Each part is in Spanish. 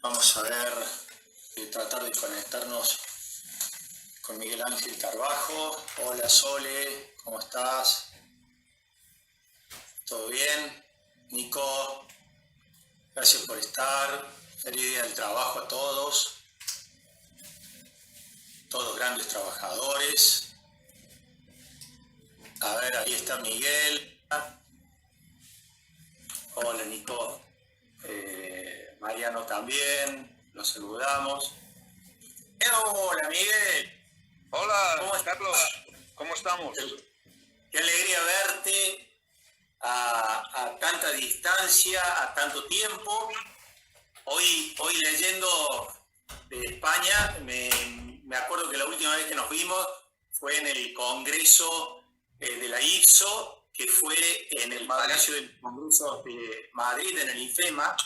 Vamos a ver, tratar de conectarnos con Miguel Ángel Carbajo. Hola Sole, ¿cómo estás? ¿Todo bien? Nico, gracias por estar. Feliz día del trabajo a todos. Todos grandes trabajadores. A ver, ahí está Miguel. Hola Nico. Mariano también, los saludamos. Hola Miguel. Hola, ¿cómo estás, Carlos? ¿Cómo estamos? Qué alegría verte a tanta distancia, a tanto tiempo. Hoy leyendo de España, me acuerdo que la última vez que nos vimos fue en el Congreso de la IPSO, que fue en el Palacio del Congreso de Madrid, en el IFEMA.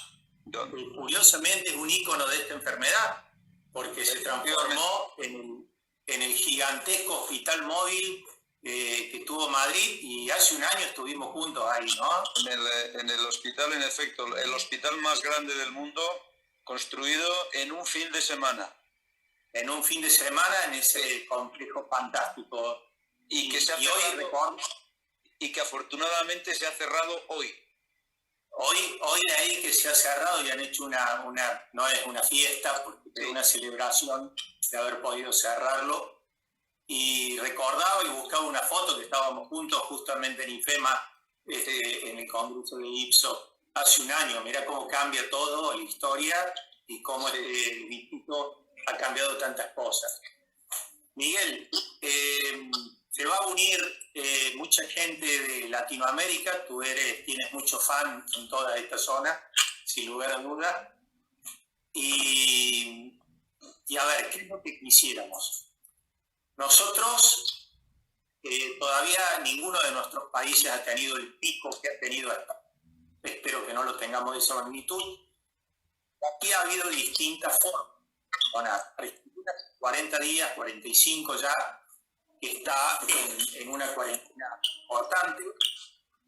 Curiosamente es un ícono de esta enfermedad, porque se transformó en el gigantesco hospital móvil que tuvo Madrid, y hace un año estuvimos juntos ahí, ¿no? En el hospital, en efecto, el hospital más grande del mundo, construido en un fin de semana. En un fin de semana, en ese complejo fantástico. Y que afortunadamente se ha cerrado hoy. Hoy de ahí que se ha cerrado y han hecho no es una fiesta, porque es una celebración de haber podido cerrarlo. Y recordaba y buscaba una foto que estábamos juntos justamente en IFEMA, en el Congreso de IPSO, hace un año. Mira cómo cambia todo, la historia, y cómo el distrito ha cambiado tantas cosas. Miguel, se va a unir mucha gente de Latinoamérica. Tú tienes muchos fans en toda esta zona, sin lugar a duda. Y a ver, ¿qué es lo que quisiéramos? Nosotros, todavía ninguno de nuestros países ha tenido el pico que ha tenido esta. Espero que no lo tengamos de esa magnitud. Aquí ha habido distintas formas. 40 días, 45 ya, que está en una cuarentena importante,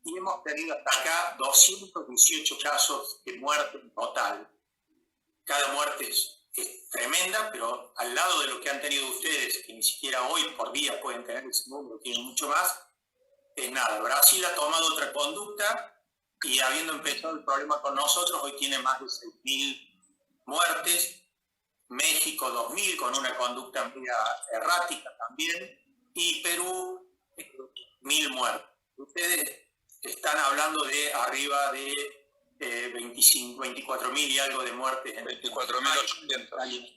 y hemos tenido hasta acá 218 casos de muerte en total. Cada muerte es tremenda, pero al lado de lo que han tenido ustedes, que ni siquiera hoy por día pueden tener ese número, tienen mucho más, es nada. Brasil ha tomado otra conducta, y habiendo empezado el problema con nosotros, hoy tiene más de 6.000 muertes. México 2.000, con una conducta media errática también, y Perú 1.000 muertos. Ustedes están hablando de arriba de 24.000 y algo de muertes. 24.800.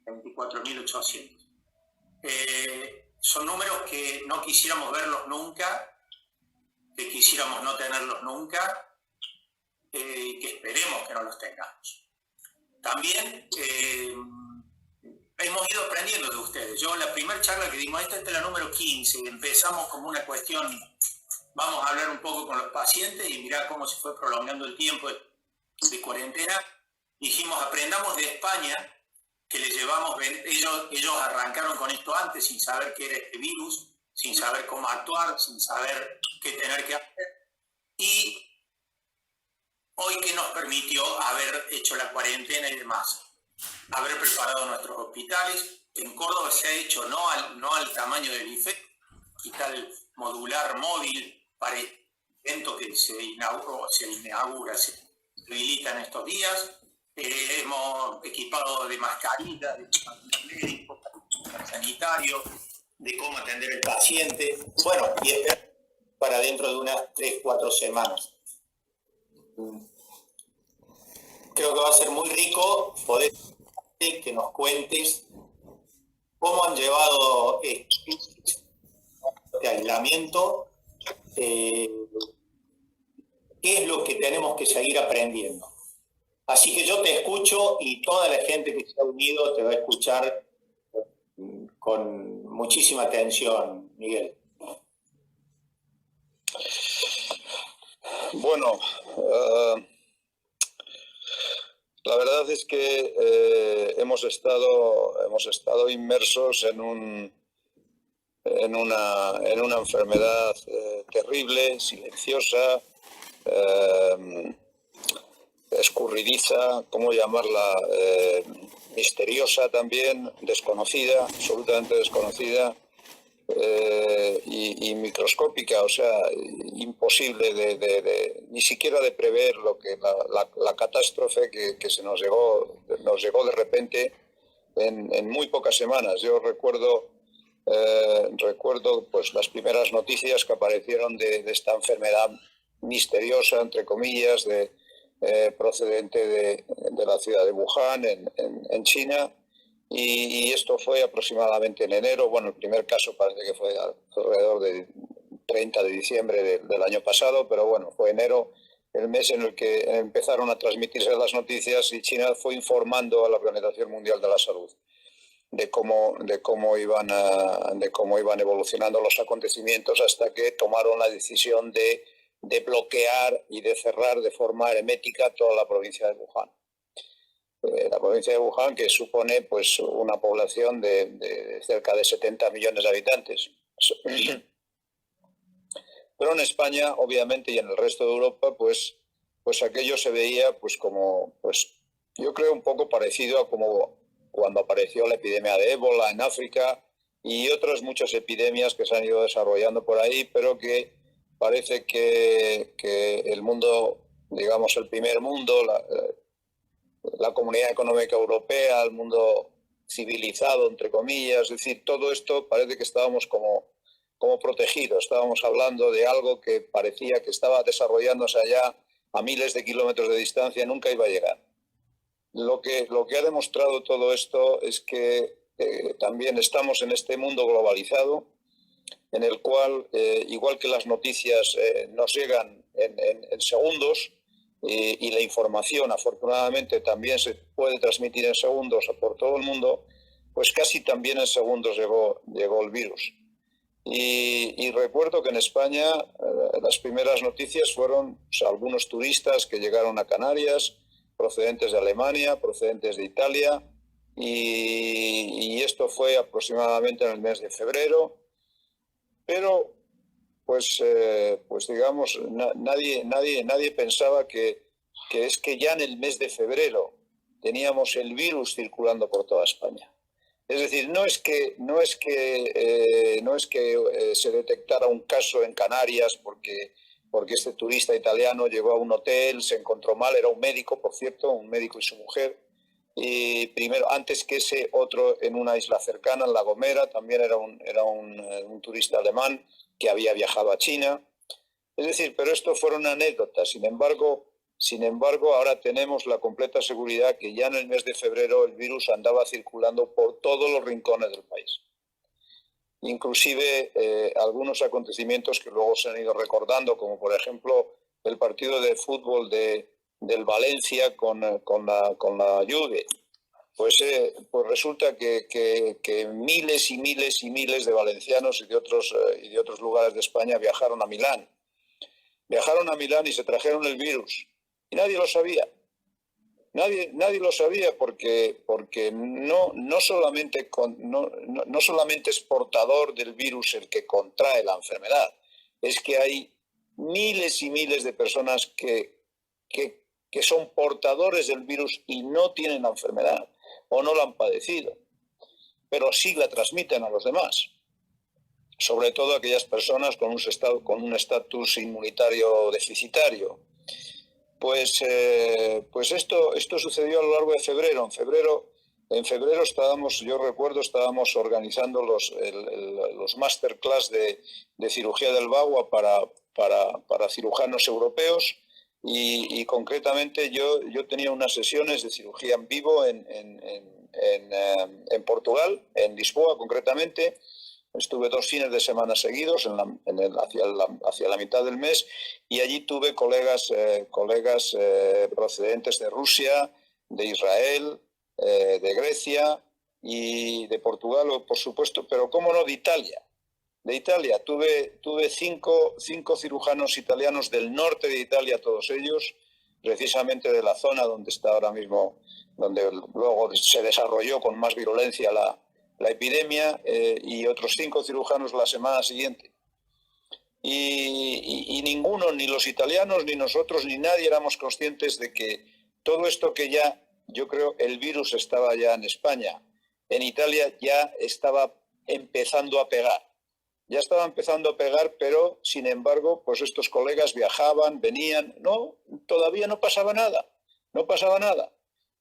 24.800. Son números que no quisiéramos verlos nunca, que quisiéramos no tenerlos nunca, que esperemos que no los tengamos. También hemos ido aprendiendo de ustedes. Yo, la primera charla que dimos, esta es la número 15, empezamos como una cuestión, vamos a hablar un poco con los pacientes, y mirá cómo se fue prolongando el tiempo de cuarentena. Dijimos, aprendamos de España, que les llevamos, ellos arrancaron con esto antes, sin saber qué era este virus, sin saber cómo actuar, sin saber qué tener que hacer. Y hoy, que nos permitió haber hecho la cuarentena y demás, haber preparado nuestros hospitales. En Córdoba se ha hecho no al tamaño del IFE, hospital modular móvil para el evento que se inaugura, se habilita en estos días. Hemos equipado de mascarillas, de médicos, sanitarios, de cómo atender al paciente. Bueno, y esperar para dentro de unas 3-4 semanas. Creo que va a ser muy rico poder que nos cuentes cómo han llevado este aislamiento, qué es lo que tenemos que seguir aprendiendo. Así que yo te escucho, y toda la gente que se ha unido te va a escuchar con muchísima atención, Miguel. Bueno, la verdad es que hemos estado inmersos en una enfermedad terrible, silenciosa, escurridiza, ¿cómo llamarla? Misteriosa también, desconocida, absolutamente desconocida, y microscópica, o sea, imposible ni siquiera de prever lo que la catástrofe que se nos llegó de repente en muy pocas semanas. Yo recuerdo pues las primeras noticias que aparecieron de esta enfermedad misteriosa, entre comillas, procedente de la ciudad de Wuhan, en China, y esto fue aproximadamente en enero. Bueno, el primer caso parece que fue alrededor del 30 de diciembre del año pasado, pero bueno, fue enero el mes en el que empezaron a transmitirse las noticias, y China fue informando a la Organización Mundial de la Salud de cómo iban evolucionando los acontecimientos, hasta que tomaron la decisión de bloquear y de cerrar de forma hermética toda la provincia de Wuhan. La provincia de Wuhan, que supone pues una población de cerca de 70 millones de habitantes. Pero en España, obviamente, y en el resto de Europa, pues aquello se veía yo creo un poco parecido a como cuando apareció la epidemia de ébola en África y otras muchas epidemias que se han ido desarrollando por ahí, pero que parece que el mundo, digamos el primer mundo, la Comunidad Económica Europea, el mundo civilizado, entre comillas, es decir, todo esto parece que estábamos como protegidos. Estábamos hablando de algo que parecía que estaba desarrollándose allá a miles de kilómetros de distancia y nunca iba a llegar. Lo que ha demostrado todo esto es que también estamos en este mundo globalizado, en el cual, igual que las noticias nos llegan en segundos, y la información afortunadamente también se puede transmitir en segundos por todo el mundo, pues casi también en segundos llegó el virus. Y recuerdo que en España las primeras noticias fueron algunos turistas que llegaron a Canarias, procedentes de Alemania, procedentes de Italia, y esto fue aproximadamente en el mes de febrero. Pero pues digamos, nadie pensaba que es que ya en el mes de febrero teníamos el virus circulando por toda España. Es decir, no es que se detectara un caso en Canarias porque este turista italiano llegó a un hotel, se encontró mal, era un médico, por cierto, un médico y su mujer, y primero, antes que ese otro en una isla cercana, en La Gomera, también era un turista alemán que había viajado a China. Es decir, pero esto fueron anécdotas. Sin embargo, ahora tenemos la completa seguridad que ya en el mes de febrero el virus andaba circulando por todos los rincones del país. Inclusive algunos acontecimientos que luego se han ido recordando, como por ejemplo el partido de fútbol del Valencia con la Juve. Pues resulta que miles y miles y miles de valencianos y de otros lugares de España viajaron a Milán. Viajaron a Milán y se trajeron el virus. Y nadie lo sabía. Nadie lo sabía porque no solamente es portador del virus el que contrae la enfermedad, es que hay miles y miles de personas que son portadores del virus y no tienen la enfermedad o no la han padecido, pero sí la transmiten a los demás, sobre todo aquellas personas con un estatus inmunitario deficitario. Pues esto sucedió a lo largo de febrero. En febrero estábamos organizando los masterclass de cirugía del bagua para cirujanos europeos, y concretamente yo tenía unas sesiones de cirugía en vivo en Portugal, en Lisboa concretamente. Estuve 2 fines de semana seguidos hacia la mitad del mes, y allí tuve colegas procedentes de Rusia, de Israel, de Grecia y de Portugal, por supuesto, pero cómo no, de Italia. Tuve cinco cirujanos italianos del norte de Italia, todos ellos, precisamente de la zona donde está ahora mismo, donde luego se desarrolló con más virulencia la epidemia, y otros 5 cirujanos la semana siguiente. Y ninguno, ni los italianos, ni nosotros, ni nadie éramos conscientes de que todo esto que ya, yo creo, el virus estaba ya en España. En Italia ya estaba empezando a pegar. Ya estaba empezando a pegar, pero, sin embargo, pues estos colegas viajaban, venían. No, todavía no pasaba nada. No pasaba nada.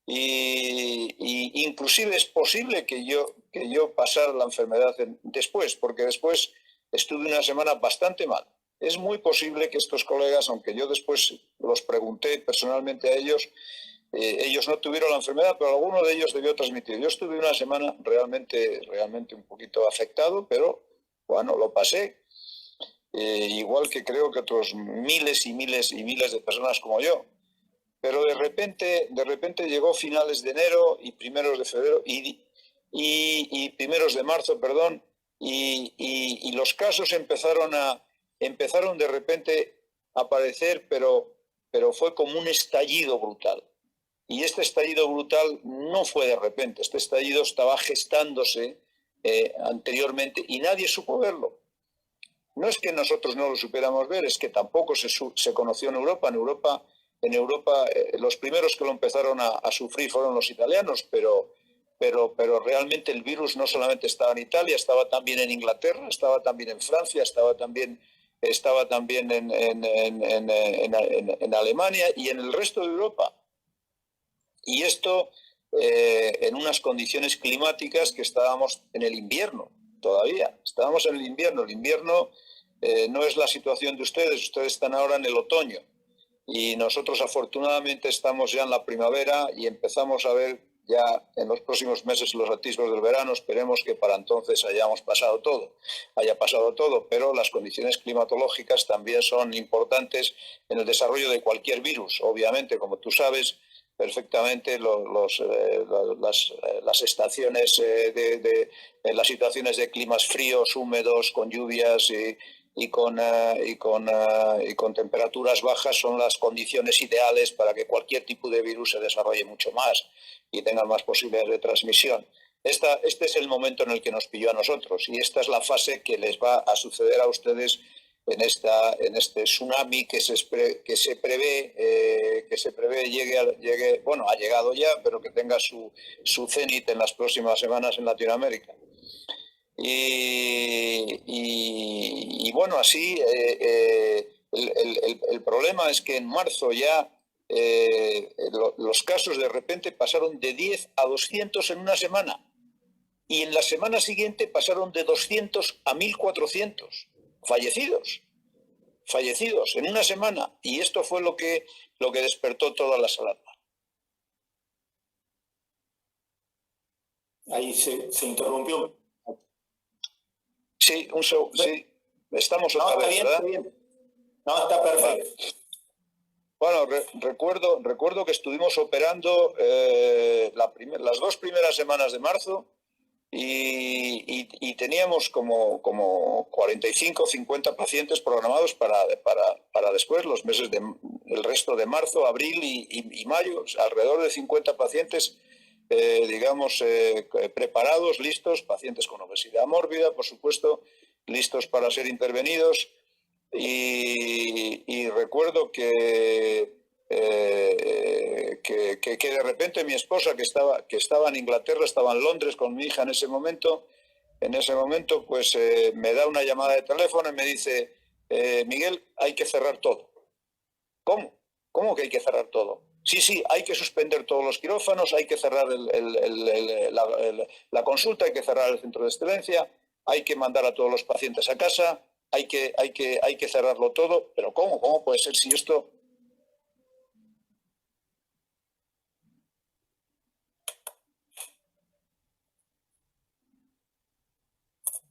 Y inclusive es posible que yo pasara la enfermedad después, porque después estuve una semana bastante mal. Es muy posible que estos colegas, aunque yo después los pregunté personalmente a ellos, ellos no tuvieron la enfermedad, pero alguno de ellos debió transmitir. Yo estuve una semana realmente un poquito afectado, pero bueno, lo pasé. Igual que creo que otros miles y miles y miles de personas como yo. Pero de repente llegó finales de enero y primeros de febrero y primeros de marzo, perdón, y los casos empezaron de repente a aparecer, pero fue como un estallido brutal. Y este estallido brutal no fue de repente, este estallido estaba gestándose anteriormente y nadie supo verlo. No es que nosotros no lo supiéramos ver, es que tampoco se conoció en Europa. En Europa los primeros que lo empezaron a sufrir fueron los italianos, pero realmente el virus no solamente estaba en Italia, estaba también en Inglaterra, estaba también en Francia, estaba también en Alemania y en el resto de Europa. Y esto en unas condiciones climáticas que estábamos en el invierno todavía. Estábamos en el invierno. El invierno no es la situación de ustedes. Ustedes están ahora en el otoño. Y nosotros afortunadamente estamos ya en la primavera y empezamos a ver ya en los próximos meses los atisbos del verano. Esperemos que para entonces haya pasado todo, pero las condiciones climatológicas también son importantes en el desarrollo de cualquier virus. Obviamente, como tú sabes perfectamente, las estaciones las situaciones de climas fríos, húmedos, con lluvias y con temperaturas bajas son las condiciones ideales para que cualquier tipo de virus se desarrolle mucho más y tenga más posibilidades de transmisión. Este es el momento en el que nos pilló a nosotros y esta es la fase que les va a suceder a ustedes en este tsunami que se prevé llegue, bueno, ha llegado ya, pero que tenga su cenit en las próximas semanas en Latinoamérica. Y bueno, así el problema es que en marzo ya los casos de repente pasaron de 10 a 200 en una semana y en la semana siguiente pasaron de 200 a 1.400 fallecidos en una semana, y esto fue lo que despertó todas las alarmas. Ahí se interrumpió. Sí, sí, estamos otra vez, ¿verdad? Está bien. No, está perfecto. Bueno, recuerdo que estuvimos operando las 2 primeras semanas de marzo y teníamos como 45 o 50 pacientes programados para después, los meses el resto de marzo, abril y mayo, alrededor de 50 pacientes, preparados, listos, pacientes con obesidad mórbida, por supuesto, listos para ser intervenidos. Y recuerdo que de repente mi esposa, que estaba en Inglaterra, estaba en Londres con mi hija en ese momento, pues me da una llamada de teléfono y me dice, Miguel, hay que cerrar todo. ¿Cómo? ¿Cómo que hay que cerrar todo? Sí, hay que suspender todos los quirófanos, hay que cerrar la consulta, hay que cerrar el centro de excelencia, hay que mandar a todos los pacientes a casa, hay que cerrarlo todo. ¿Pero cómo? ¿Cómo puede ser si esto...?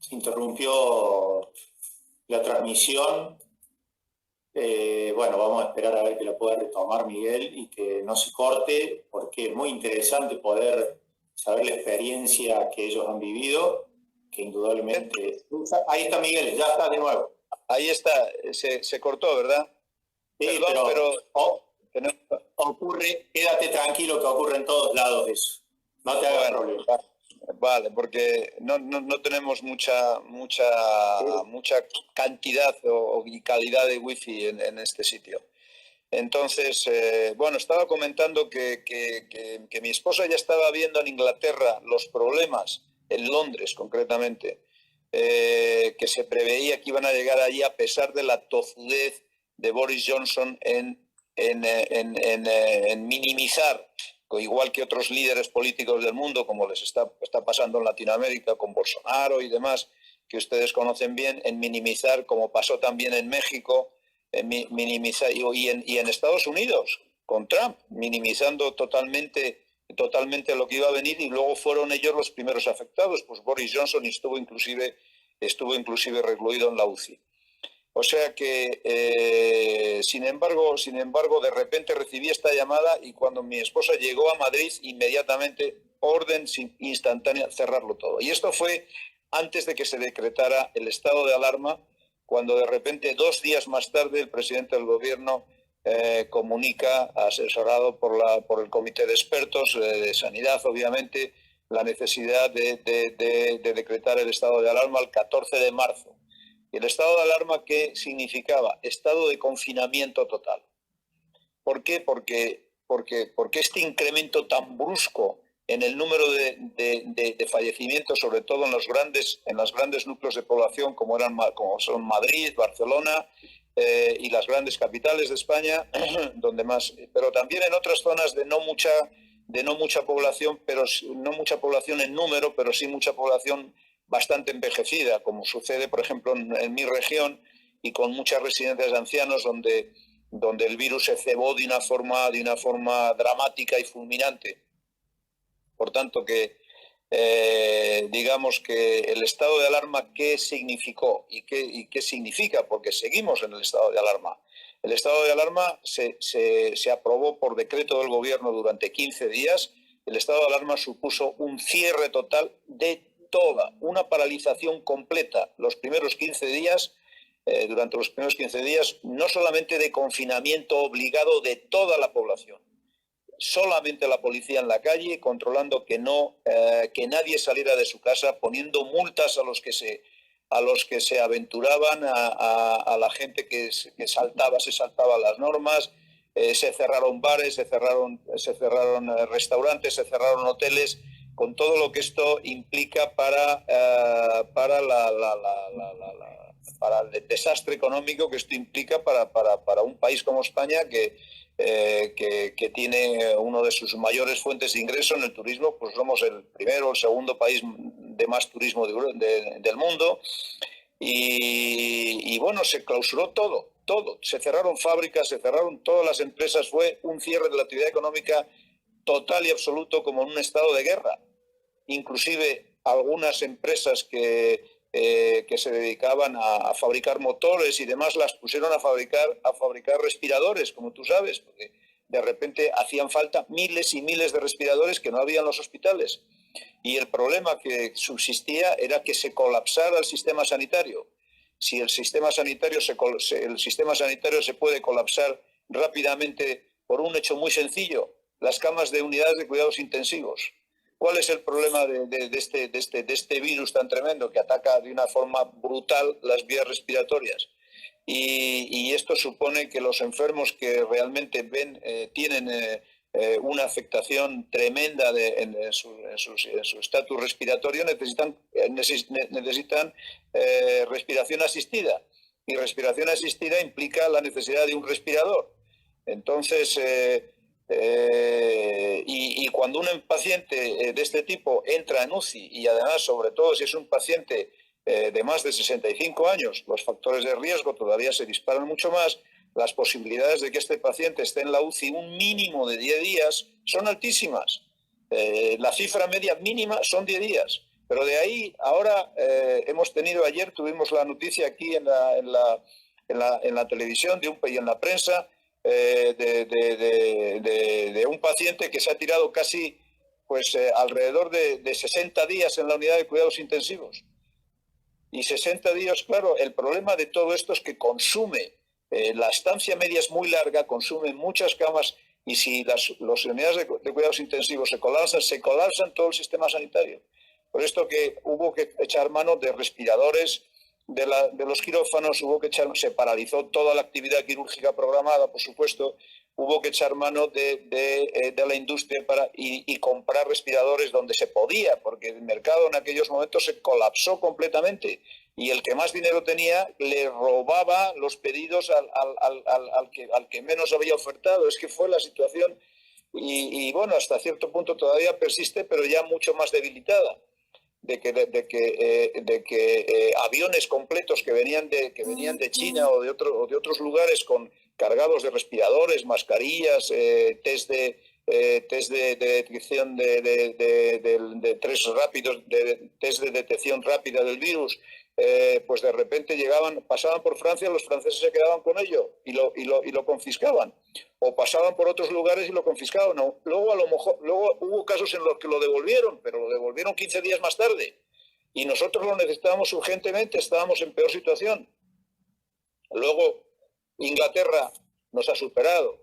Se interrumpió la transmisión. Bueno, vamos a esperar a ver que lo pueda retomar Miguel y que no se corte, porque es muy interesante poder saber la experiencia que ellos han vivido, que indudablemente... Ahí está Miguel, ya está de nuevo. Ahí está, se cortó, ¿verdad? Sí, Perdón, pero ocurre, quédate tranquilo que ocurre en todos lados eso. No te hagas problema. Vale, porque no tenemos mucha cantidad y calidad de wifi en este sitio. Entonces, bueno, estaba comentando que mi esposa ya estaba viendo en Inglaterra los problemas, en Londres concretamente, que se preveía que iban a llegar allí a pesar de la tozudez de Boris Johnson en minimizar, igual que otros líderes políticos del mundo, como les está pasando en Latinoamérica con Bolsonaro y demás, que ustedes conocen bien, en minimizar, como pasó también en México, minimizar, y en Estados Unidos, con Trump, minimizando totalmente lo que iba a venir, y luego fueron ellos los primeros afectados. Pues Boris Johnson estuvo inclusive recluido en la UCI. O sea que, sin embargo, de repente recibí esta llamada y cuando mi esposa llegó a Madrid, inmediatamente, orden instantánea, cerrarlo todo. Y esto fue antes de que se decretara el estado de alarma, cuando de repente, 2 días más tarde, el presidente del gobierno comunica, asesorado por el comité de expertos de sanidad, obviamente, la necesidad de decretar el estado de alarma el 14 de marzo. ¿Y el estado de alarma qué significaba? Estado de confinamiento total. ¿Por qué? Porque este incremento tan brusco en el número de fallecimientos, sobre todo en los grandes núcleos de población como son Madrid, Barcelona y las grandes capitales de España, donde más, pero también en otras zonas de no mucha población, pero no mucha población en número, pero sí mucha población bastante envejecida, como sucede, por ejemplo, en mi región, y con muchas residencias de ancianos donde el virus se cebó de una forma dramática y fulminante. Por tanto, digamos que el estado de alarma, ¿qué significó y qué significa? Porque seguimos en el estado de alarma. El estado de alarma se aprobó por decreto del gobierno durante 15 días. El estado de alarma supuso un cierre total de una paralización completa los primeros 15 días, durante los primeros 15 días, no solamente de confinamiento obligado de toda la población, solamente la policía en la calle, controlando que nadie saliera de su casa, poniendo multas a los que se aventuraban, a la gente que se saltaba las normas. Se cerraron bares, se cerraron restaurantes, se cerraron hoteles, con todo lo que esto implica para el desastre económico que esto implica para un país como España, que tiene una de sus mayores fuentes de ingreso en el turismo. Pues somos el primero o el segundo país de más turismo del mundo. Y bueno, se clausuró todo. Se cerraron fábricas, se cerraron todas las empresas. Fue un cierre de la actividad económica total y absoluto, como en un estado de guerra. Inclusive algunas empresas que se dedicaban a fabricar motores y demás, las pusieron a fabricar respiradores, como tú sabes, porque de repente hacían falta miles y miles de respiradores que no había en los hospitales. Y el problema que subsistía era que se colapsara el sistema sanitario. Si el sistema sanitario se puede colapsar rápidamente por un hecho muy sencillo: las camas de unidades de cuidados intensivos. ¿Cuál es el problema de este virus tan tremendo que ataca de una forma brutal las vías respiratorias? Y esto supone que los enfermos que realmente tienen una afectación tremenda en su estatus respiratorio necesitan respiración asistida. Y respiración asistida implica la necesidad de un respirador. Entonces, y cuando un paciente de este tipo entra en UCI, y además, sobre todo, si es un paciente de más de 65 años, los factores de riesgo todavía se disparan mucho más. Las posibilidades de que este paciente esté en la UCI un mínimo de 10 días son altísimas. La cifra media mínima son 10 días. Pero de ahí, ahora ayer tuvimos la noticia aquí en la televisión y en la prensa, de un paciente que se ha tirado casi alrededor de 60 días en la unidad de cuidados intensivos. Y 60 días, claro, el problema de todo esto es que consume, la estancia media es muy larga, consume muchas camas, y si las unidades de cuidados intensivos se colapsan todo el sistema sanitario. Por esto que hubo que echar mano de respiradores de los quirófanos, se paralizó toda la actividad quirúrgica programada, por supuesto, hubo que echar mano de la industria y comprar respiradores donde se podía, porque el mercado en aquellos momentos se colapsó completamente y el que más dinero tenía le robaba los pedidos al que menos había ofertado. Es que fue la situación y bueno, hasta cierto punto todavía persiste, pero ya mucho más debilitada. De que aviones completos que venían de China o de otros lugares cargados de respiradores, mascarillas, test de detección de test de detección rápida del virus, pues de repente pasaban por Francia, los franceses se quedaban con ello y lo confiscaban, o pasaban por otros lugares y lo confiscaban. No. Luego hubo casos en los que lo devolvieron, pero lo devolvieron 15 días más tarde y nosotros lo necesitábamos urgentemente, estábamos en peor situación. Luego Inglaterra nos ha superado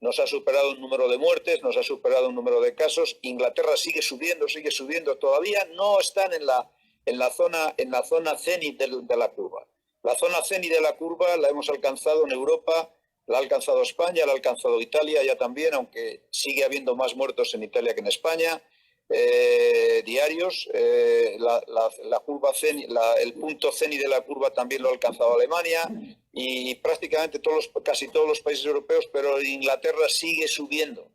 el número de muertes, nos ha superado el número de casos. Inglaterra sigue subiendo, todavía no están en la zona cenit de la curva. La zona cenit de la curva la hemos alcanzado en Europa, la ha alcanzado España, la ha alcanzado Italia ya también, aunque sigue habiendo más muertos en Italia que en España, diarios. La curva el punto cenit de la curva también lo ha alcanzado Alemania y prácticamente casi todos los países europeos, pero Inglaterra sigue subiendo,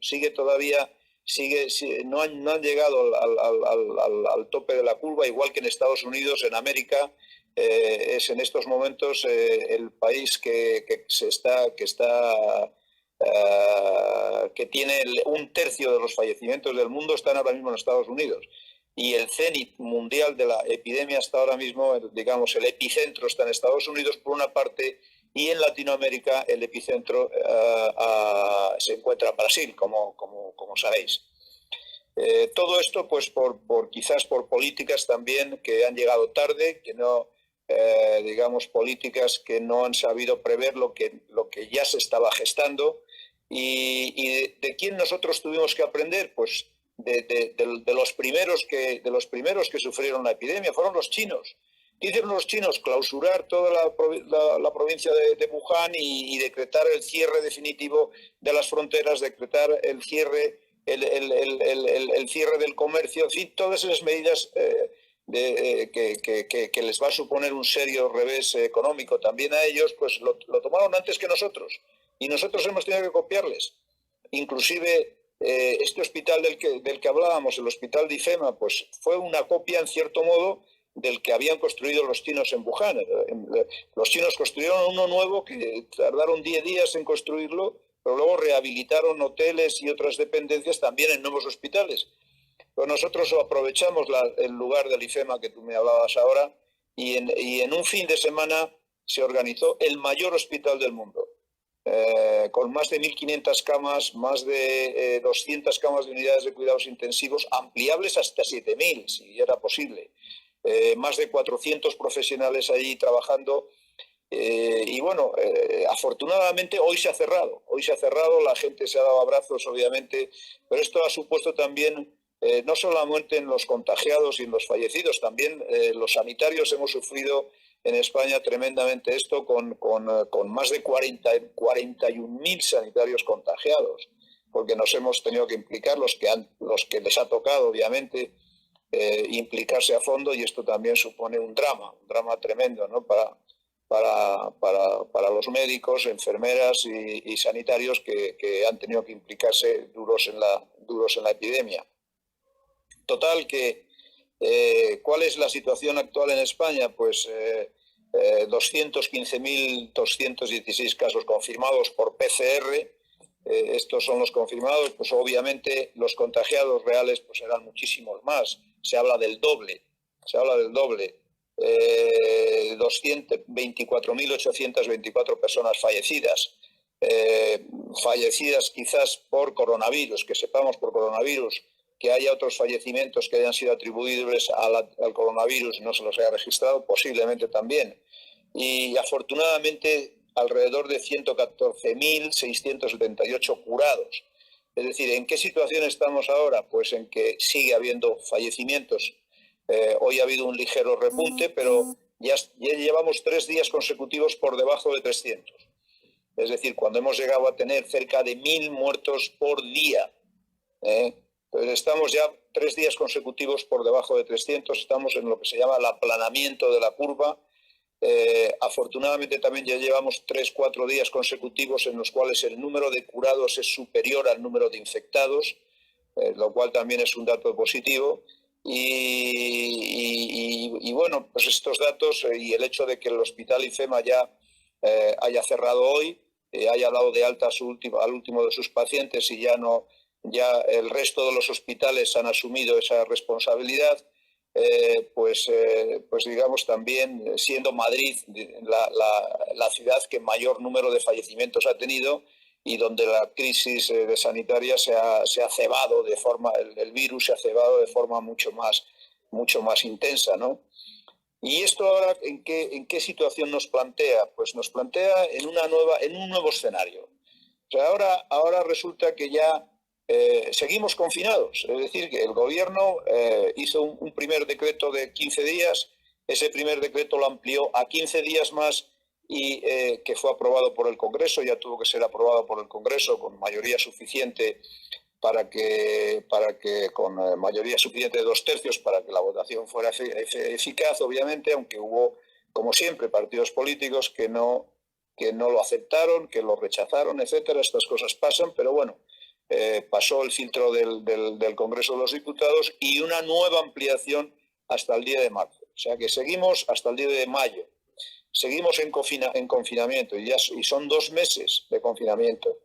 no han llegado al tope de la curva, igual que en Estados Unidos, en América. Es en estos momentos el país que tiene un tercio de los fallecimientos del mundo, están ahora mismo en Estados Unidos. Y el cenit mundial de la epidemia está ahora mismo, digamos, el epicentro está en Estados Unidos por una parte, y en Latinoamérica el epicentro se encuentra en Brasil, como sabéis. Todo esto pues quizás por políticas también que han llegado tarde, que no, digamos, políticas que no han sabido prever lo que ya se estaba gestando. ¿Y de quién nosotros tuvimos que aprender? Pues de los primeros que sufrieron la epidemia, fueron los chinos. ¿Qué hicieron los chinos? Clausurar toda la provincia de Wuhan y decretar el cierre definitivo de las fronteras, decretar el cierre del comercio, en fin, todas esas medidas que les va a suponer un serio revés económico también a ellos, pues lo tomaron antes que nosotros y nosotros hemos tenido que copiarles. Inclusive este hospital del que hablábamos, el hospital de IFEMA, pues fue una copia en cierto modo del que habían construido los chinos en Wuhan. Los chinos construyeron uno nuevo que tardaron 10 días en construirlo, pero luego rehabilitaron hoteles y otras dependencias también en nuevos hospitales. Pues nosotros aprovechamos el lugar del IFEMA que tú me hablabas ahora y en un fin de semana se organizó el mayor hospital del mundo, con más de 1.500 camas, más de 200 camas de unidades de cuidados intensivos, ampliables hasta 7.000, si era posible. Más de 400 profesionales allí trabajando. Y bueno, afortunadamente hoy se ha cerrado, la gente se ha dado abrazos, obviamente, pero esto ha supuesto también no solamente en los contagiados y en los fallecidos, también los sanitarios hemos sufrido en España tremendamente esto, con más de 41.000 sanitarios contagiados, porque nos hemos tenido que implicar, los que les ha tocado, obviamente, implicarse a fondo, y esto también supone un drama tremendo, ¿no? Para los médicos, enfermeras y sanitarios que han tenido que implicarse duros en la epidemia. Total que, ¿cuál es la situación actual en España? Pues 215.216 casos confirmados por PCR. Estos son los confirmados, pues obviamente los contagiados reales pues serán muchísimos más. Se habla del doble. 24.824 personas fallecidas. Fallecidas quizás por coronavirus, que sepamos por coronavirus, que haya otros fallecimientos que hayan sido atribuibles al coronavirus y no se los haya registrado, posiblemente también. Y afortunadamente alrededor de 114.678 curados. Es decir, ¿en qué situación estamos ahora? Pues en que sigue habiendo fallecimientos. Hoy ha habido un ligero repunte, pero ya llevamos 3 días consecutivos por debajo de 300. Es decir, cuando hemos llegado a tener cerca de 1.000 muertos por día. Entonces estamos ya 3 días consecutivos por debajo de 300, estamos en lo que se llama el aplanamiento de la curva. Afortunadamente también ya llevamos 3-4 días consecutivos en los cuales el número de curados es superior al número de infectados, lo cual también es un dato positivo. Y bueno, pues estos datos y el hecho de que el hospital IFEMA ya haya cerrado hoy, haya dado de alta al último de sus pacientes y ya el resto de los hospitales han asumido esa responsabilidad, pues digamos también siendo Madrid la ciudad que mayor número de fallecimientos ha tenido y donde la crisis sanitaria se ha cebado de forma, el virus se ha cebado de forma mucho más intensa, ¿no? ¿Y esto ahora en qué situación nos plantea? Pues nos plantea en un nuevo escenario. O sea, ahora resulta que ya seguimos confinados. Es decir, que el gobierno hizo un primer decreto de 15 días, ese primer decreto lo amplió a 15 días más y que fue aprobado por el Congreso, ya tuvo que ser aprobado por el Congreso con mayoría suficiente para que con mayoría suficiente de 2/3 para que la votación fuera eficaz, obviamente, aunque hubo, como siempre, partidos políticos que no lo aceptaron, que lo rechazaron, etcétera. Estas cosas pasan, pero bueno, pasó el filtro del Congreso de los Diputados y una nueva ampliación hasta el 10 de marzo. O sea que seguimos hasta el 10 de mayo. Seguimos en confinamiento y son 2 meses de confinamiento.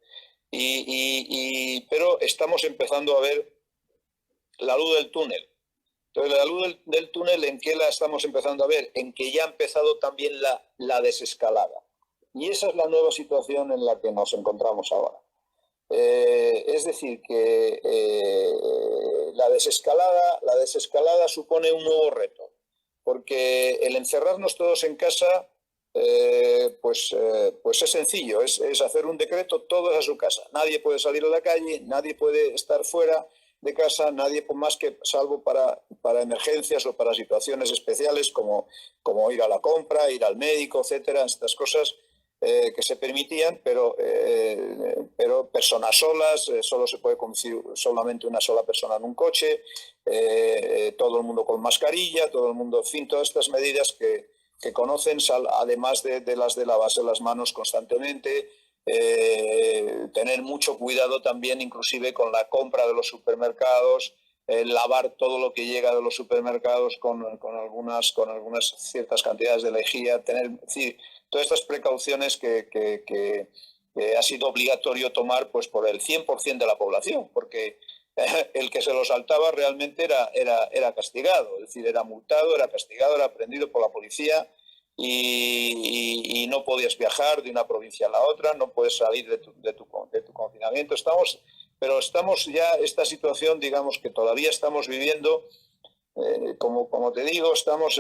Pero estamos empezando a ver la luz del túnel. Entonces, la luz del túnel, ¿en qué la estamos empezando a ver? En que ya ha empezado también la desescalada. Y esa es la nueva situación en la que nos encontramos ahora. Es decir, que la desescalada supone un nuevo reto, porque el encerrarnos todos en casa pues es sencillo, es hacer un decreto, todos a su casa. Nadie puede salir a la calle, nadie puede estar fuera de casa, nadie más que salvo para emergencias o para situaciones especiales como ir a la compra, ir al médico, etcétera, estas cosas que se permitían, pero personas solas, solo se puede conducir solamente una sola persona en un coche, todo el mundo con mascarilla, todo el mundo, en fin, todas estas medidas que conocen, además de las de lavarse las manos constantemente, tener mucho cuidado también inclusive con la compra de los supermercados, lavar todo lo que llega de los supermercados con algunas ciertas cantidades de lejía, es decir, todas estas precauciones que ha sido obligatorio tomar pues por el 100% de la población, porque el que se lo saltaba realmente era castigado, es decir, era multado, era castigado, era prendido por la policía y no podías viajar de una provincia a la otra, no puedes salir de tu confinamiento. Pero estamos ya, esta situación, digamos que todavía estamos viviendo, como te digo, estamos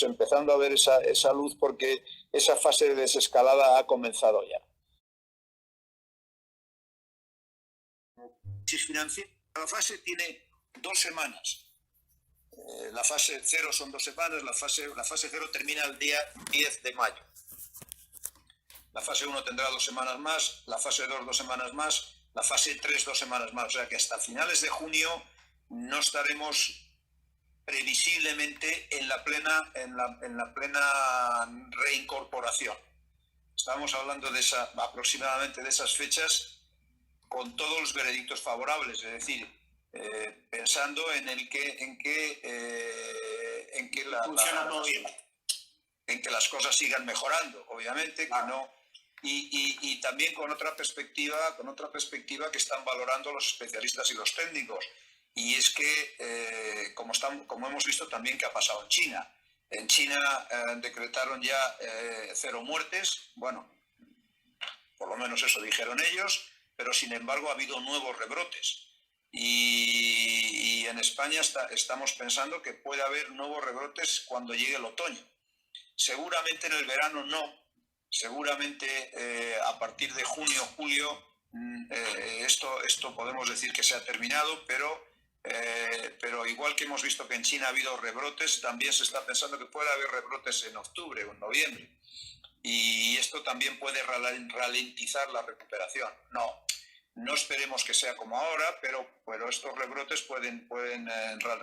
empezando a ver esa luz porque esa fase de desescalada ha comenzado ya. Cada fase tiene 2 semanas. La fase 0 son 2 semanas, la fase 0 termina el día 10 de mayo. La fase 1 tendrá 2 semanas más, la fase 2 2 semanas más, la fase 3 2 semanas más. O sea que hasta finales de junio no estaremos previsiblemente en la plena reincorporación. Estamos hablando aproximadamente de esas fechas con todos los veredictos favorables, es decir, pensando en que las cosas sigan mejorando, obviamente, que no, y también con otra perspectiva que están valorando los especialistas y los técnicos, y es que como hemos visto también que ha pasado en China. En China decretaron ya 0 muertes, bueno, por lo menos eso dijeron ellos, pero sin embargo ha habido nuevos rebrotes. Y en España estamos pensando que puede haber nuevos rebrotes cuando llegue el otoño. Seguramente en el verano no, seguramente a partir de junio, julio, esto podemos decir que se ha terminado, pero pero igual que hemos visto que en China ha habido rebrotes, también se está pensando que puede haber rebrotes en octubre o en noviembre. Y esto también puede ralentizar la recuperación. No esperemos que sea como ahora, pero estos rebrotes pueden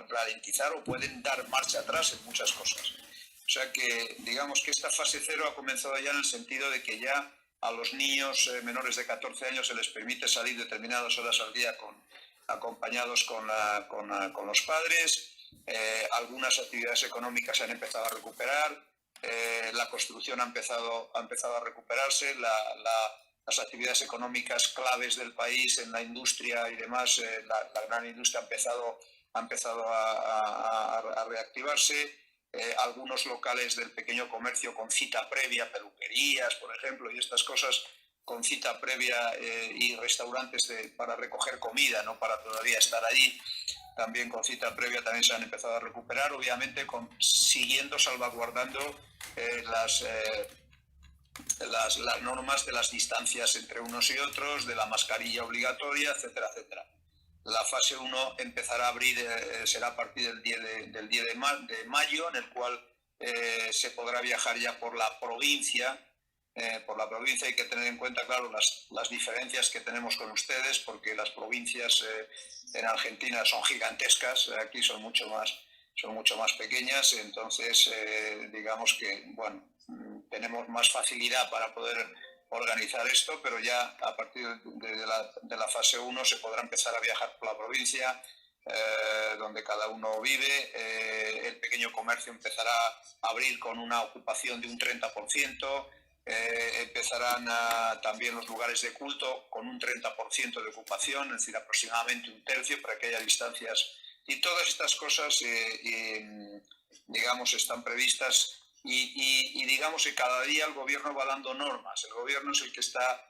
ralentizar o pueden dar marcha atrás en muchas cosas. O sea que digamos que esta fase cero ha comenzado ya en el sentido de que ya a los niños menores de 14 años se les permite salir determinadas horas al día acompañados con los padres. Algunas actividades económicas se han empezado a recuperar. La construcción ha empezado a recuperarse, las actividades económicas claves del país en la industria y demás, la gran industria ha empezado a reactivarse. Algunos locales del pequeño comercio con cita previa, peluquerías, por ejemplo, y estas cosas con cita previa y restaurantes para recoger comida, no para todavía estar allí, también con cita previa también se han empezado a recuperar, obviamente siguiendo, salvaguardando las normas de las distancias entre unos y otros, de la mascarilla obligatoria, etcétera, etcétera. La fase 1 empezará a abrir, será a partir del 10 de mayo, en el cual se podrá viajar ya por la provincia. Hay que tener en cuenta, claro, las diferencias que tenemos con ustedes, porque las provincias en Argentina son gigantescas, aquí son mucho más pequeñas, entonces digamos que, bueno, tenemos más facilidad para poder organizar esto, pero ya a partir de la fase 1 se podrá empezar a viajar por la provincia donde cada uno vive. El pequeño comercio empezará a abrir con una ocupación de un 30%. Empezarán también los lugares de culto con un 30% de ocupación, es decir, aproximadamente un tercio, para que haya distancias. Y todas estas cosas, digamos, están previstas y digamos que cada día el gobierno va dando normas. El gobierno es el que está...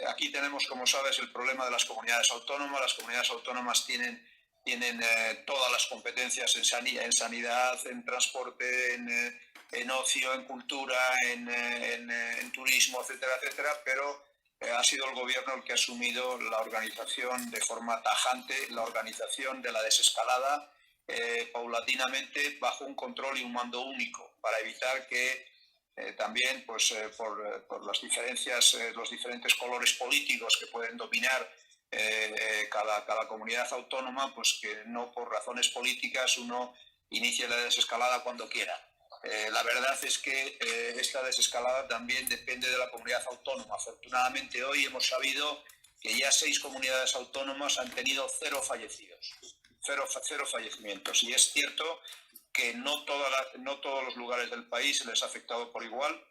aquí tenemos, como sabes, el problema de las comunidades autónomas. Las comunidades autónomas tienen todas las competencias en sanidad, en transporte, en ocio, en cultura, en turismo, etcétera, etcétera, pero ha sido el gobierno el que ha asumido la organización de forma tajante, la organización de la desescalada, paulatinamente bajo un control y un mando único, para evitar que también por las diferencias, los diferentes colores políticos que pueden dominar cada comunidad autónoma, pues que no por razones políticas uno inicie la desescalada cuando quiera. La verdad es que esta desescalada también depende de la comunidad autónoma. Afortunadamente hoy hemos sabido que ya 6 comunidades autónomas han tenido 0 fallecidos, 0 fallecimientos. Y es cierto que no todos los lugares del país se les ha afectado por igual.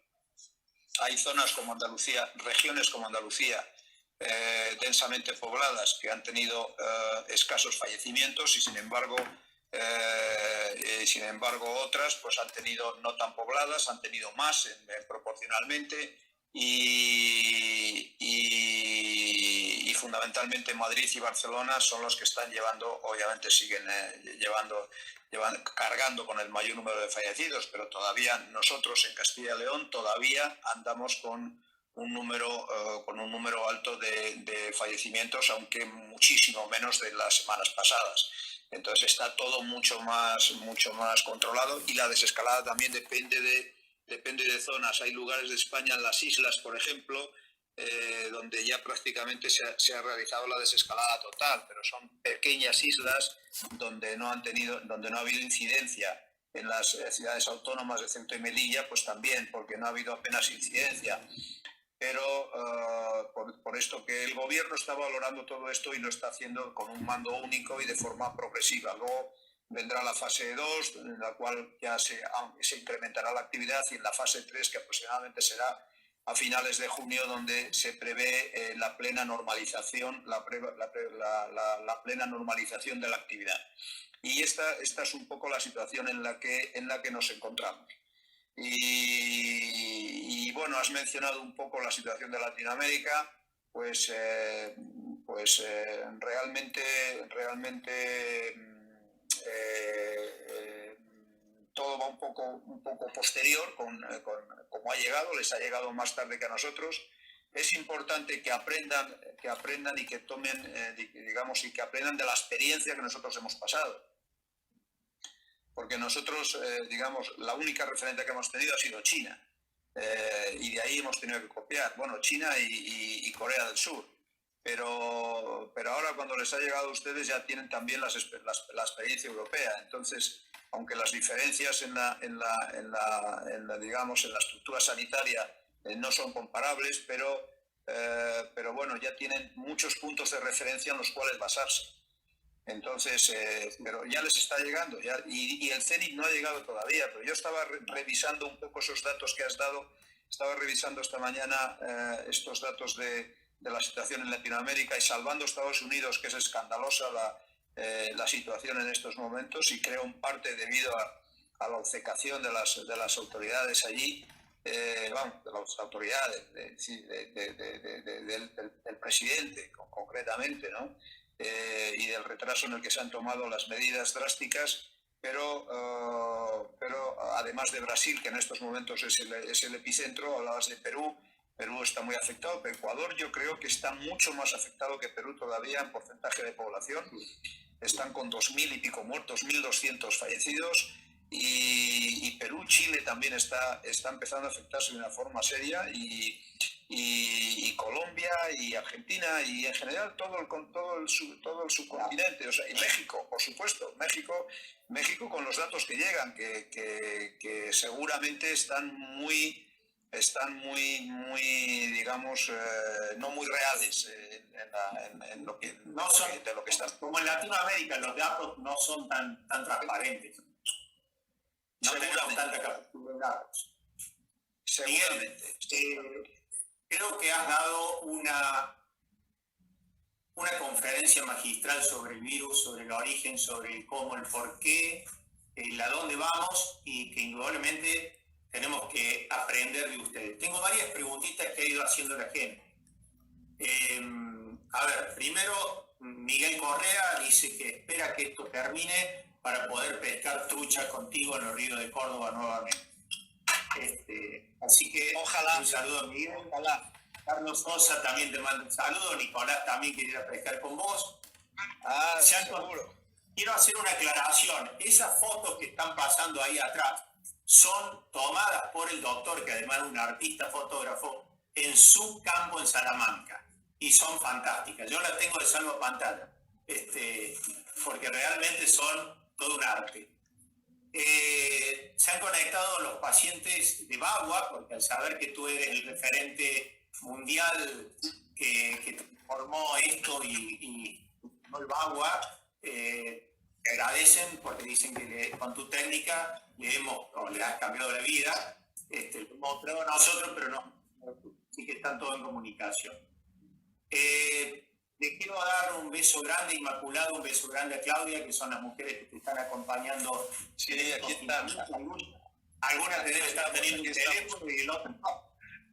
Hay zonas como Andalucía, regiones como Andalucía, densamente pobladas, que han tenido escasos fallecimientos y sin embargo otras pues han tenido no tan pobladas, han tenido más proporcionalmente y fundamentalmente Madrid y Barcelona son los que están llevando, obviamente siguen cargando con el mayor número de fallecidos, pero todavía nosotros en Castilla y León todavía andamos con un número alto de fallecimientos, aunque muchísimo menos de las semanas pasadas. Entonces está todo mucho más controlado y la desescalada también depende de zonas. Hay lugares de España, en las islas, por ejemplo, donde ya prácticamente se ha realizado la desescalada total, pero son pequeñas islas donde no ha habido incidencia. En las ciudades autónomas de Ceuta y Melilla, pues también, porque no ha habido apenas incidencia. Pero por esto que el gobierno está valorando todo esto y lo está haciendo con un mando único y de forma progresiva. Luego vendrá la fase 2, en la cual ya se incrementará la actividad, y en la fase 3, que aproximadamente será a finales de junio, donde se prevé la plena normalización, la plena normalización de la actividad. Y esta es un poco la situación en la que nos encontramos. Y bueno, has mencionado un poco la situación de Latinoamérica, realmente todo va un poco posterior como ha llegado, les ha llegado más tarde que a nosotros, es importante que aprendan y que tomen, digamos, y que aprendan de la experiencia que nosotros hemos pasado. Porque nosotros, digamos, la única referencia que hemos tenido ha sido China. Y de ahí hemos tenido que copiar. Bueno, China y Corea del Sur. Pero ahora cuando les ha llegado a ustedes ya tienen también la experiencia europea. Entonces, aunque las diferencias en la estructura sanitaria no son comparables, pero bueno, ya tienen muchos puntos de referencia en los cuales basarse. Entonces, pero ya les está llegando, y el CENIC no ha llegado todavía, pero yo estaba revisando un poco esos datos que has dado, estaba revisando esta mañana estos datos de la situación en Latinoamérica, y salvando Estados Unidos, que es escandalosa la situación en estos momentos, y creo en parte debido a la obcecación de las autoridades allí, de las autoridades, del presidente concretamente, ¿no? Y del retraso en el que se han tomado las medidas drásticas, pero además de Brasil, que en estos momentos es el epicentro, hablabas de Perú. Perú está muy afectado, pero Ecuador yo creo que está mucho más afectado que Perú todavía en porcentaje de población. Están con 2.000 y pico muertos, 1.200 fallecidos, y Perú, Chile también está empezando a afectarse de una forma seria, y Colombia y Argentina, y en general todo el subcontinente, o sea, y México, por supuesto, México con los datos que llegan, que seguramente están muy digamos, no muy reales en lo que no son, de lo que está. Como en Latinoamérica los datos no son tan transparentes. No tenemos tanta captura de datos. Seguramente. Creo que has dado una conferencia magistral sobre el virus, sobre el origen, sobre el cómo, el por qué, a dónde vamos, y que indudablemente tenemos que aprender de ustedes. Tengo varias preguntitas que ha ido haciendo la gente. A ver, primero, Miguel Correa dice que espera que esto termine para poder pescar trucha contigo en los ríos de Córdoba nuevamente. Así que ojalá. Un saludo a Miguel. Ojalá. Carlos Sosa también te manda un saludo. Nicolás también quiere ir a pescar con vos. Seguro. Quiero hacer una aclaración. Esas fotos que están pasando ahí atrás son tomadas por el doctor, que además es un artista fotógrafo, en su campo en Salamanca, y son fantásticas. Yo las tengo de salvapantalla, porque realmente son todo un arte. Se han conectado los pacientes de Bagua, porque al saber que tú eres el referente mundial que formó esto y no el Bagua, te agradecen porque dicen que con tu técnica le has cambiado la vida. Lo hemos mostrado a nosotros, pero no, sí que están todos en comunicación. Le quiero dar un beso grande, Inmaculado, un beso grande a Claudia, que son las mujeres que te están acompañando. Sí, aquí están. Algunas deben estar teniendo un teléfono y el otro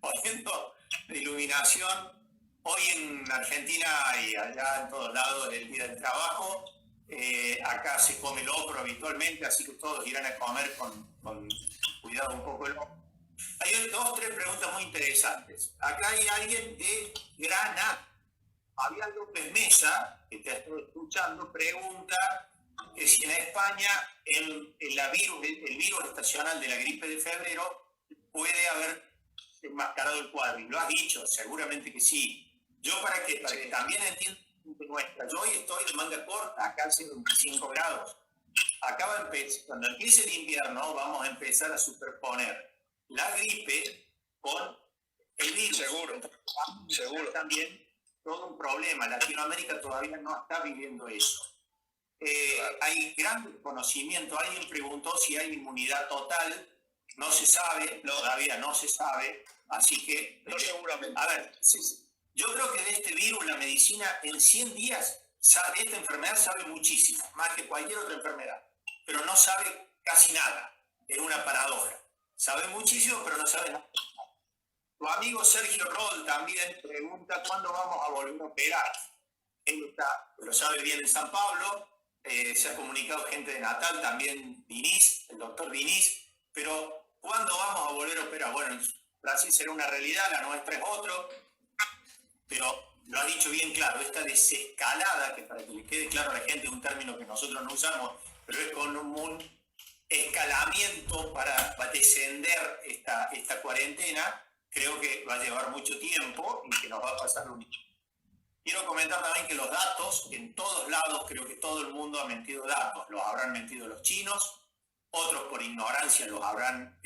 poniendo de iluminación. Hoy en Argentina y allá en todos lados es el día del trabajo. Acá se come locro habitualmente, así que todos irán a comer con cuidado un poco el locro. Hay 2 o 3 preguntas muy interesantes. Acá hay alguien de Granada. Fabián López Mesa, que te estoy escuchando, pregunta que si en España el virus estacional de la gripe de febrero puede haber enmascarado el cuadro. Y lo has dicho, seguramente que sí. Yo para que también entiendan nuestra, yo hoy estoy de manga corta, acá hace 25 grados. Acá cuando empiece el invierno vamos a empezar a superponer la gripe con el virus. Seguro. También todo un problema. Latinoamérica todavía no está viviendo eso. Claro. Hay gran desconocimiento. Alguien preguntó si hay inmunidad total. No se sabe, todavía no se sabe. Así que... No, seguramente. A ver, yo creo que de este virus la medicina en 100 días, esta enfermedad sabe muchísimo, más que cualquier otra enfermedad, pero no sabe casi nada. Es una paradoja. Sabe muchísimo, pero no sabe nada. Tu amigo Sergio Roll también pregunta cuándo vamos a volver a operar. Él lo sabe bien en San Pablo, se ha comunicado gente de Natal, también Diniz, el doctor Diniz, pero ¿cuándo vamos a volver a operar? Bueno, en Brasil será una realidad, la nuestra es otro. pero lo ha dicho bien claro, esta desescalada, que para que le quede claro a la gente es un término que nosotros no usamos, pero es como un escalamiento para descender esta cuarentena, creo que va a llevar mucho tiempo y que nos va a pasar lo mismo. Quiero comentar también que los datos, en todos lados, creo que todo el mundo ha mentido datos. Los habrán mentido los chinos, otros por ignorancia los habrán...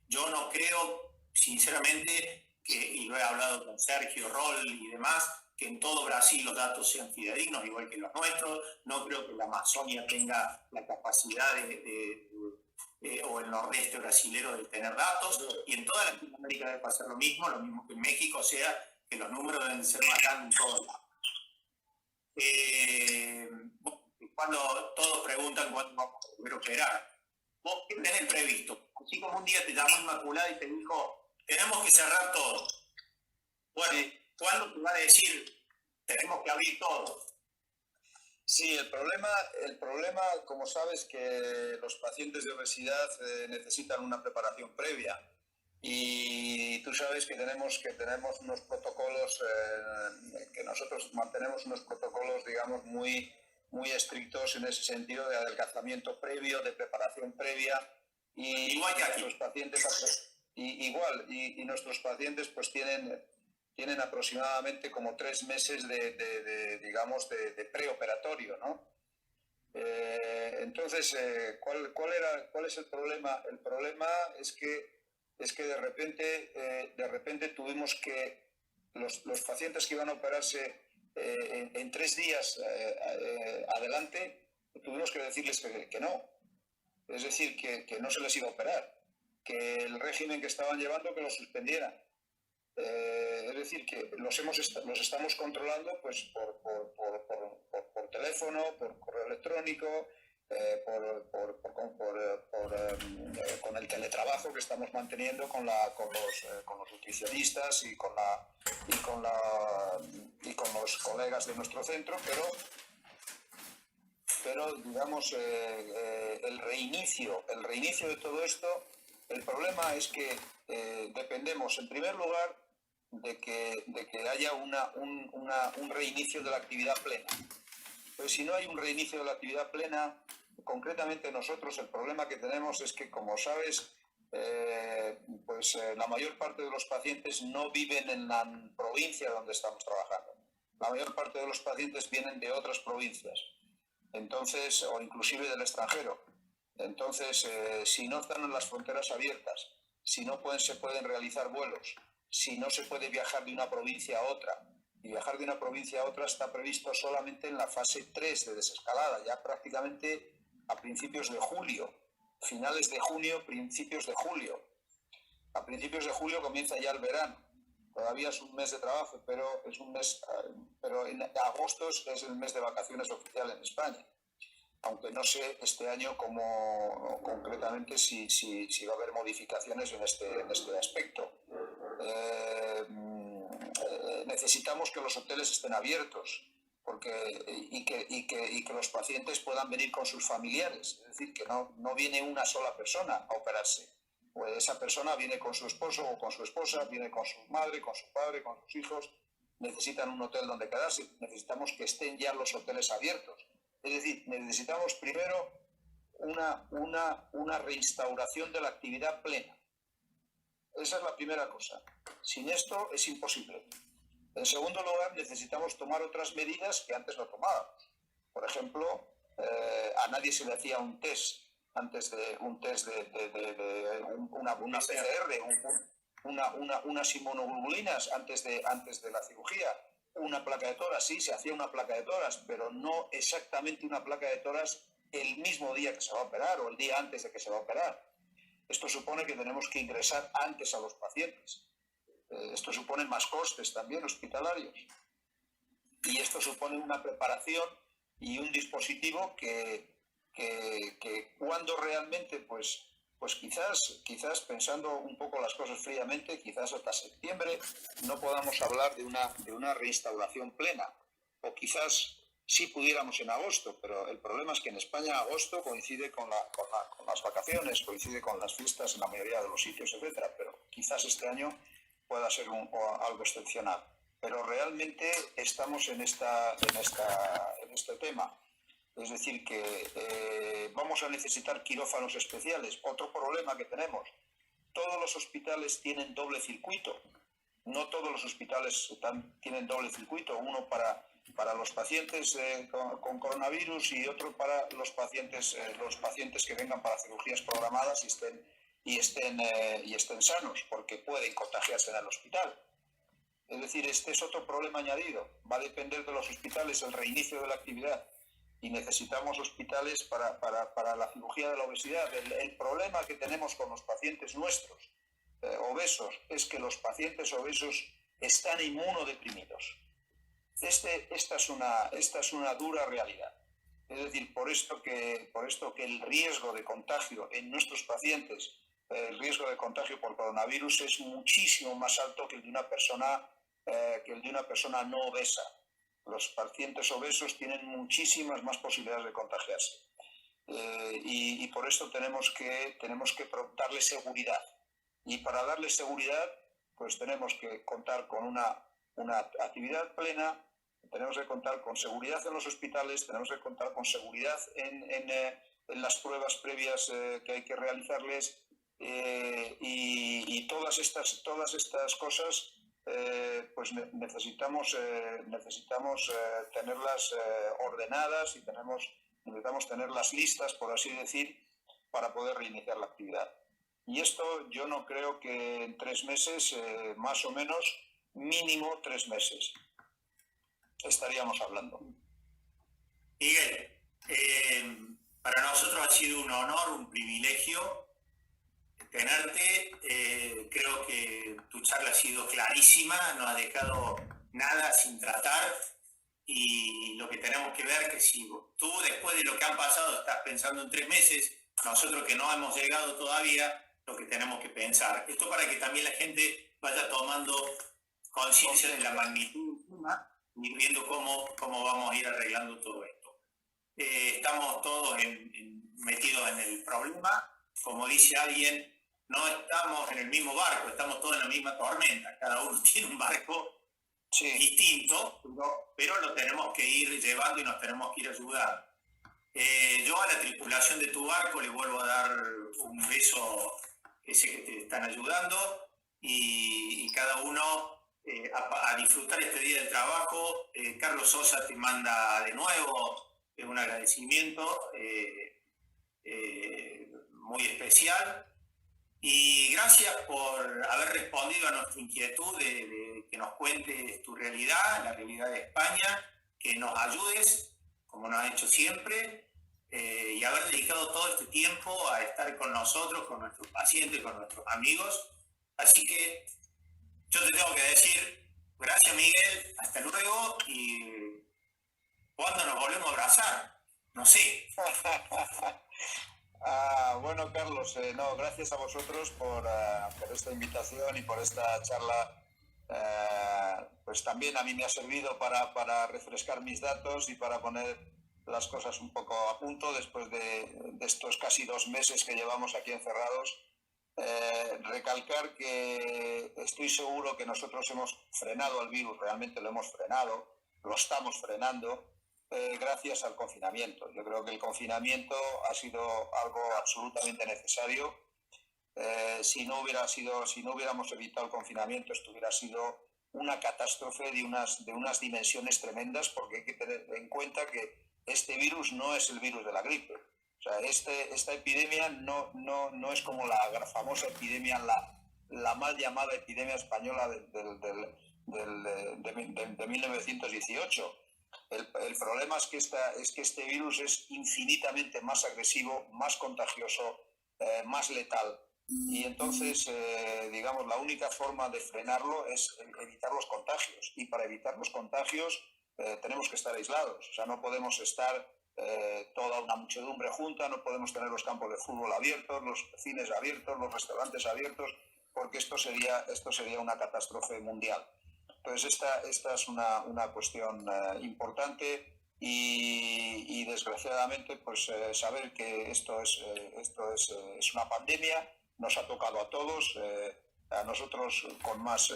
yo no creo, sinceramente, y lo he hablado con Sergio Roll y demás, que en todo Brasil los datos sean fidedignos, igual que los nuestros. No creo que la Amazonia tenga la capacidad o el nordeste brasilero de tener datos, y en toda Latinoamérica debe pasar lo mismo que en México, o sea, que los números deben ser más grandes en todos lados. Cuando todos preguntan cuándo vamos a poder operar, ¿vos qué tenés previsto? Así como un día te llamó Inmaculada y te dijo, tenemos que cerrar todo. Bueno, ¿cuándo te va a decir, tenemos que abrir todo? Sí, el problema, como sabes, que los pacientes de obesidad necesitan una preparación previa. Y tú sabes que tenemos unos protocolos, que nosotros mantenemos unos protocolos, digamos, muy estrictos en ese sentido de adelgazamiento previo, de preparación previa. Y igual que aquí. Nuestros pacientes, y nuestros pacientes pues tienen aproximadamente como 3 meses de preoperatorio, ¿no? Entonces, ¿cuál es el problema? El problema es que de repente tuvimos que los pacientes que iban a operarse en 3 días adelante, tuvimos que decirles que no. Es decir, que no se les iba a operar, que el régimen que estaban llevando que lo suspendieran. Es decir, que los estamos controlando pues por teléfono, por correo electrónico, con el teletrabajo que estamos manteniendo con los nutricionistas y con los colegas de nuestro centro, pero digamos el reinicio de todo esto, el problema es que dependemos en primer lugar de que haya un reinicio de la actividad plena. Pues si no hay un reinicio de la actividad plena, concretamente nosotros el problema que tenemos es que, como sabes, la mayor parte de los pacientes no viven en la provincia donde estamos trabajando. La mayor parte de los pacientes vienen de otras provincias, entonces, o inclusive del extranjero. Entonces, si no están en las fronteras abiertas, si no se pueden realizar vuelos, si no se puede viajar de una provincia a otra, y viajar de una provincia a otra está previsto solamente en la fase 3 de desescalada, ya prácticamente a principios de julio, finales de junio, principios de julio. A principios de julio comienza ya el verano. Todavía es un mes de trabajo, pero en agosto es el mes de vacaciones oficial en España. Aunque no sé este año concretamente si va a haber modificaciones en este aspecto. Necesitamos que los hoteles estén abiertos y que los pacientes puedan venir con sus familiares. Es decir, que no viene una sola persona a operarse. Pues esa persona viene con su esposo o con su esposa, viene con su madre, con su padre, con sus hijos. Necesitan un hotel donde quedarse. Necesitamos que estén ya los hoteles abiertos. Es decir, necesitamos primero una reinstauración de la actividad plena. Esa es la primera cosa. Sin esto es imposible. En segundo lugar, necesitamos tomar otras medidas que antes no tomábamos. Por ejemplo, a nadie se le hacía un test antes de una PCR, unas inmunoglobulinas antes de la cirugía. Una placa de toras, sí, se hacía una placa de toras, pero no exactamente una placa de toras el mismo día que se va a operar o el día antes de que se va a operar. Esto supone que tenemos que ingresar antes a los pacientes. Esto supone más costes también hospitalarios. Y esto supone una preparación y un dispositivo que cuando realmente, pues quizás pensando un poco las cosas fríamente, quizás hasta septiembre no podamos hablar de una reinstauración plena. O quizás sí pudiéramos en agosto, pero el problema es que en España agosto coincide con las vacaciones, coincide con las fiestas en la mayoría de los sitios, etcétera. Pero quizás este año pueda ser algo excepcional. pero realmente estamos en este tema. Es decir, que vamos a necesitar quirófanos especiales. Otro problema que tenemos, todos los hospitales tienen doble circuito. No todos los hospitales tienen doble circuito, uno para los pacientes con coronavirus y otro para los pacientes que vengan para cirugías programadas y estén sanos, porque pueden contagiarse en el hospital. Es decir, este es otro problema añadido. Va a depender de los hospitales el reinicio de la actividad y necesitamos hospitales para la cirugía de la obesidad. El problema que tenemos con los pacientes nuestros obesos es que los pacientes obesos están inmunodeprimidos. Esta es una dura realidad. Es decir, por esto que el riesgo de contagio en nuestros pacientes, el riesgo de contagio por coronavirus es muchísimo más alto que el de una persona no obesa. Los pacientes obesos tienen muchísimas más posibilidades de contagiarse. Y por esto tenemos que darles seguridad. Y para darles seguridad, pues tenemos que contar con una actividad plena, tenemos que contar con seguridad en los hospitales, tenemos que contar con seguridad en las pruebas previas que hay que realizarles, y todas estas cosas pues necesitamos tenerlas ordenadas y necesitamos tenerlas listas, por así decir, para poder reiniciar la actividad. Y esto yo no creo que en 3 meses, más o menos, mínimo 3 meses, estaríamos hablando. Miguel, para nosotros ha sido un honor, un privilegio tenerte. Creo que tu charla ha sido clarísima, no ha dejado nada sin tratar, y lo que tenemos que ver que si tú, después de lo que han pasado, estás pensando en 3 meses, nosotros que no hemos llegado todavía, lo que tenemos que pensar. Esto para que también la gente vaya tomando conciencia de la magnitud y viendo cómo vamos a ir arreglando todo esto. Estamos todos metidos en el problema. Como dice alguien, no estamos en el mismo barco, estamos todos en la misma tormenta. Cada uno tiene un barco distinto, pero lo tenemos que ir llevando y nos tenemos que ir ayudando. Yo a la tripulación de tu barco le vuelvo a dar un beso, ese que te están ayudando, y cada uno a disfrutar este día de trabajo. Carlos Sosa te manda de nuevo un agradecimiento muy especial, y gracias por haber respondido a nuestra inquietud de que nos cuentes tu realidad, la realidad de España, que nos ayudes, como nos has hecho siempre, y haber dedicado todo este tiempo a estar con nosotros, con nuestros pacientes, con nuestros amigos. Así que yo te tengo que decir, gracias Miguel, hasta luego, y ¿cuándo nos volvemos a abrazar? No sé. Bueno, Carlos, gracias a vosotros por esta invitación y por esta charla. Pues también a mí me ha servido para refrescar mis datos y para poner las cosas un poco a punto después de estos casi 2 meses que llevamos aquí encerrados. Recalcar que estoy seguro que nosotros hemos frenado al virus, realmente lo hemos frenado, lo estamos frenando, gracias al confinamiento. Yo creo que el confinamiento ha sido algo absolutamente necesario. Si no hubiéramos evitado el confinamiento, esto hubiera sido una catástrofe de unas dimensiones tremendas, porque hay que tener en cuenta que este virus no es el virus de la gripe. O sea, esta epidemia no es como la famosa epidemia, la mal llamada epidemia española de 1918. El problema es que este virus es infinitamente más agresivo, más contagioso, más letal. Y entonces, digamos, la única forma de frenarlo es evitar los contagios. Y para evitar los contagios tenemos que estar aislados. O sea, no podemos estar toda una muchedumbre junta, no podemos tener los campos de fútbol abiertos, los cines abiertos, los restaurantes abiertos, porque esto sería una catástrofe mundial. Entonces esta es una cuestión importante, y desgraciadamente pues saber que esto es una pandemia, nos ha tocado a todos. a nosotros con más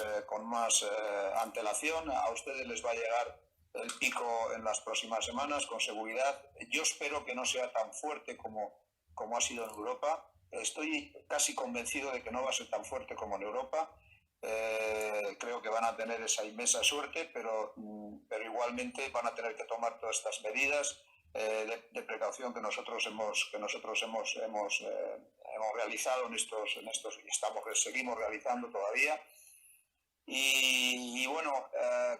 antelación. A ustedes les va a llegar el pico en las próximas semanas, con seguridad. Yo espero que no sea tan fuerte como ha sido en Europa. Estoy casi convencido de que no va a ser tan fuerte como en Europa. Creo que van a tener esa inmensa suerte, pero igualmente van a tener que tomar todas estas medidas de precaución que nosotros hemos realizado en estos y seguimos realizando todavía. Y bueno,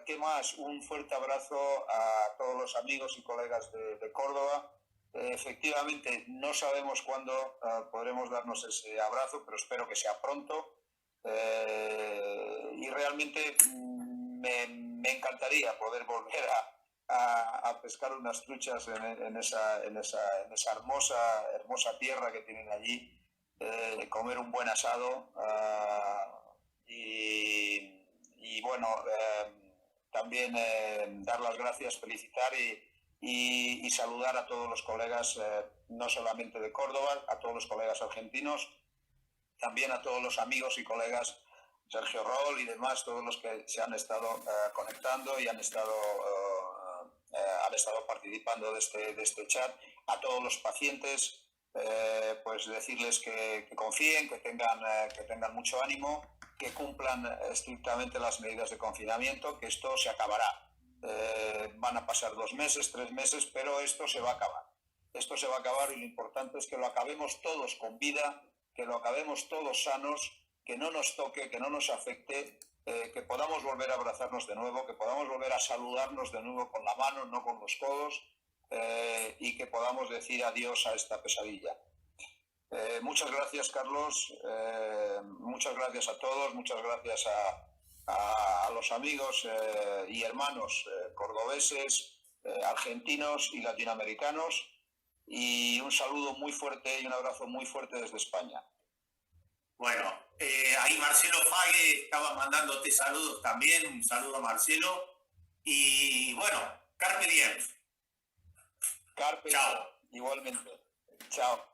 ¿qué más? Un fuerte abrazo a todos los amigos y colegas de Córdoba. Efectivamente, no sabemos cuándo podremos darnos ese abrazo, pero espero que sea pronto. Y realmente me encantaría poder volver a pescar unas truchas en esa hermosa tierra que tienen allí, comer un buen asado y bueno, también dar las gracias, felicitar y saludar a todos los colegas, no solamente de Córdoba, a todos los colegas argentinos, también a todos los amigos y colegas, Sergio Rol y demás, todos los que se han estado conectando y han estado participando de este chat, a todos los pacientes, pues decirles que confíen, que tengan mucho ánimo, que cumplan estrictamente las medidas de confinamiento, que esto se acabará. Van a pasar 2 meses, 3 meses, pero esto se va a acabar. Esto se va a acabar y lo importante es que lo acabemos todos con vida, que lo acabemos todos sanos, que no nos toque, que no nos afecte, que podamos volver a abrazarnos de nuevo, que podamos volver a saludarnos de nuevo con la mano, no con los codos, y que podamos decir adiós a esta pesadilla. Muchas gracias, Carlos, muchas gracias a todos, muchas gracias a los amigos y hermanos cordobeses, argentinos y latinoamericanos, y un saludo muy fuerte y un abrazo muy fuerte desde España. Bueno, ahí Marcelo Fague estaba mandándote saludos también, un saludo a Marcelo, y bueno, carpe diem. Carpe, chao. Igualmente, chao.